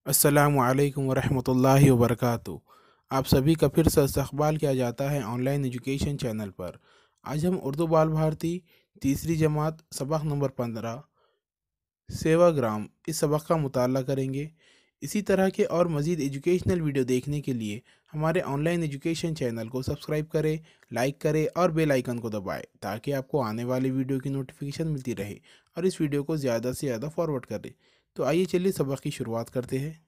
अस्सलामुअलैकुम वरहमतुल्लाहि वबरकातुहू। आप सभी का फिर से इस्तक़बाल किया जाता है ऑनलाइन एजुकेशन चैनल पर। आज हम उर्दू बाल भारती तीसरी जमात सबक नंबर 15 सेवाग्राम इस सबक का मुताला करेंगे। इसी तरह के और मज़ीद एजुकेशनल वीडियो देखने के लिए हमारे ऑनलाइन एजुकेशन चैनल को सब्सक्राइब करें, लाइक करें और बेल आइकन को दबाएं ताकि आपको आने वाली वीडियो की नोटिफिकेशन मिलती रहे और इस वीडियो को ज़्यादा से ज़्यादा फॉरवर्ड करें। तो आइए चलिए सबक की शुरुआत करते हैं।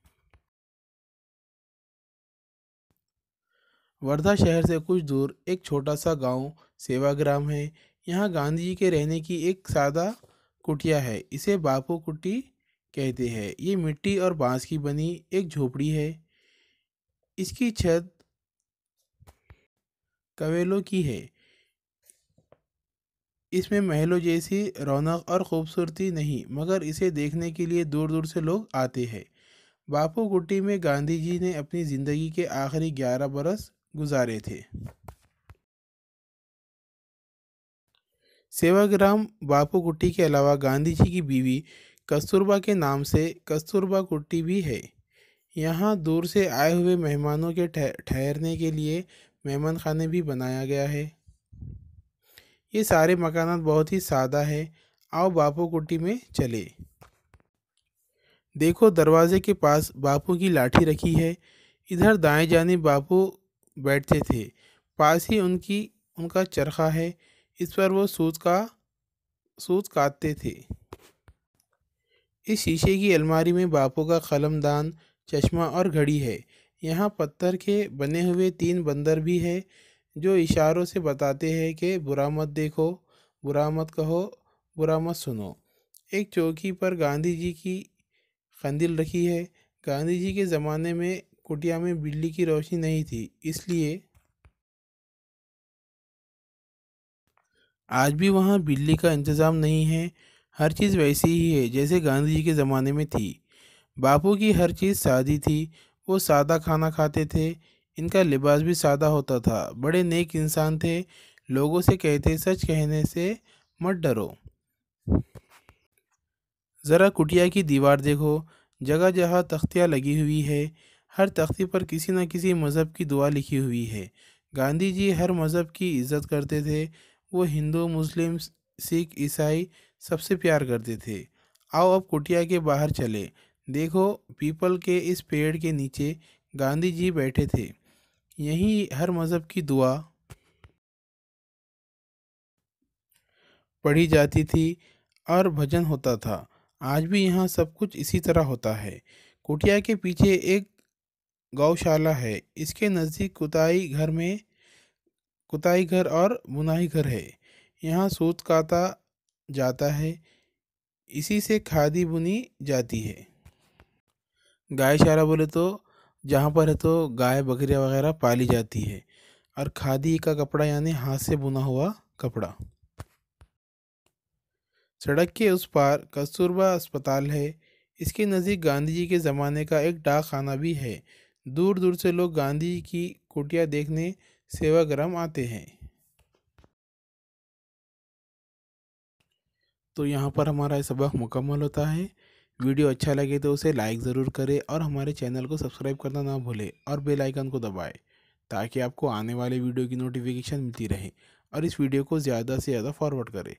वर्धा शहर से कुछ दूर एक छोटा सा गांव सेवाग्राम है। यहाँ गांधी जी के रहने की एक सादा कुटिया है। इसे बापू कुटी कहते हैं। ये मिट्टी और बांस की बनी एक झोपड़ी है। इसकी छत कवेलों की है। इसमें महलों जैसी रौनक और खूबसूरती नहीं, मगर इसे देखने के लिए दूर दूर से लोग आते हैं। बापू कुटी में गांधी जी ने अपनी ज़िंदगी के आखिरी 11 बरस गुजारे थे। सेवाग्राम बापू कुट्टी के अलावा गांधी जी की बीवी कस्तूरबा के नाम से कस्तूरबा कुट्टी भी है। यहाँ दूर से आए हुए मेहमानों के ठहरने के लिए मेहमान खाने भी बनाया गया है। ये सारे मकानात बहुत ही सादा है। आओ बापू कुट्टी में चले। देखो दरवाजे के पास बापू की लाठी रखी है। इधर दाएं जानिब बापू बैठते थे। पास ही उनका चरखा है। इस पर वो सूत काटते थे। इस शीशे की अलमारी में बापू का कलमदान, चश्मा और घड़ी है। यहाँ पत्थर के बने हुए 3 बंदर भी है जो इशारों से बताते हैं कि बुरा मत देखो, बुरा मत कहो, बुरा मत सुनो। एक चौकी पर गांधी जी की कंदील रखी है। गांधी जी के ज़माने में कुटिया में बिजली की रोशनी नहीं थी, इसलिए आज भी वहाँ बिजली का इंतज़ाम नहीं है। हर चीज़ वैसी ही है जैसे गांधी जी के ज़माने में थी। बापू की हर चीज़ सादी थी। वो सादा खाना खाते थे। इनका लिबास भी सादा होता था। बड़े नेक इंसान थे। लोगों से कहते सच कहने से मत डरो। ज़रा कुटिया की दीवार देखो। जगह जगह तख्तियाँ लगी हुई है। हर तख्ती पर किसी न किसी मज़हब की दुआ लिखी हुई है। गांधी जी हर मज़हब की इज़्ज़त करते थे। वो हिंदू, मुस्लिम, सिख, ईसाई सबसे प्यार करते थे। आओ अब कुटिया के बाहर चले। देखो पीपल के इस पेड़ के नीचे गांधी जी बैठे थे। यहीं हर मज़हब की दुआ पढ़ी जाती थी और भजन होता था। आज भी यहाँ सब कुछ इसी तरह होता है। कुटिया के पीछे एक गौशाला है। इसके नज़दीक कुताई घर और बुनाई घर है। यहाँ सूत काता जाता है। इसी से खादी बुनी जाती है। गायशाला बोले तो जहाँ पर है तो गाय बकरियाँ वगैरह पाली जाती है। और खादी का कपड़ा यानी हाथ से बुना हुआ कपड़ा। सड़क के उस पार कस्तूरबा अस्पताल है। इसके नज़दीक गांधी जी के ज़माने का एक डाक खाना भी है। दूर दूर से लोग गांधी जी की कुटिया देखने सेवाग्राम आते हैं। तो यहाँ पर हमारा ये सबक मुकम्मल होता है। वीडियो अच्छा लगे तो उसे लाइक ज़रूर करें और हमारे चैनल को सब्सक्राइब करना ना भूलें और बेल आइकन को दबाएं ताकि आपको आने वाले वीडियो की नोटिफिकेशन मिलती रहे और इस वीडियो को ज़्यादा से ज़्यादा फॉरवर्ड करें।